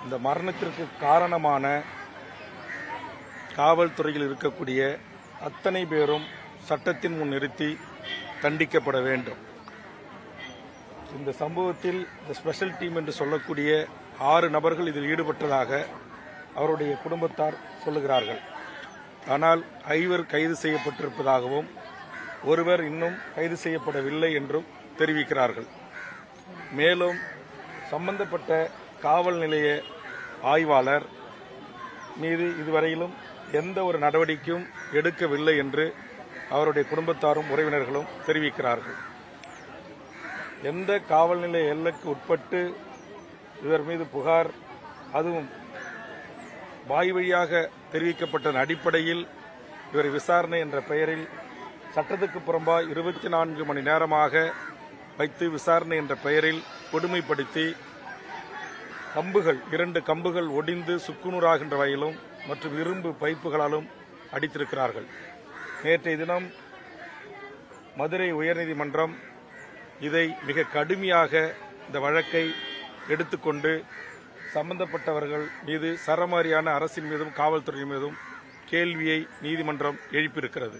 இந்த மரணத்திற்கு காரணமான காவல்துறையில் இருக்கக்கூடிய அத்தனை பேரும் சட்டத்தின் முன் நிறுத்தி தண்டிக்கப்பட வேண்டும். இந்த சம்பவத்தில் இந்த ஸ்பெஷல் டீம் என்று சொல்லக்கூடிய 6 நபர்கள் இதில் ஈடுபட்டதாக அவருடைய குடும்பத்தார் சொல்லுகிறார்கள். ஆனால் 5 கைது செய்யப்பட்டிருப்பதாகவும் ஒருவர் இன்னும் கைது செய்யப்படவில்லை என்றும் தெரிவிக்கிறார்கள். மேலும் சம்பந்தப்பட்ட காவல் நிலைய ஆய்வாளர் மீது இதுவரையிலும் எந்த ஒரு நடவடிக்கையும் எடுக்கவில்லை என்று அவருடைய குடும்பத்தாரும் உறவினர்களும் தெரிவிக்கிறார்கள். எந்த காவல் நிலைய எல்லைக்கு உட்பட்டு இவர் மீது புகார், அதுவும் வாய் வழியாக தெரிவிக்கப்பட்ட அடிப்படையில் இவர் விசாரணை என்ற பெயரில் சட்டத்துக்கு புறம்பாக 24 மணி நேரமாக வைத்து விசாரணை என்ற பெயரில் கொடுமைப்படுத்தி 2 கம்புகள் ஒடிந்து சுக்குநூறாகின்ற வகையிலும் மற்றும் இரும்பு பைப்புகளாலும் அடித்திருக்கிறார்கள். நேற்றைய தினம் மதுரை உயர்நீதிமன்றம் இதை மிக கடுமையாக இந்த வழக்கை எடுத்துக்கொண்டு சம்பந்தப்பட்டவர்கள் மீது சரமாரியான அரசின் மீதும் காவல்துறை மீதும் கேள்வியை நீதிமன்றம் எழுப்பியிருக்கிறது.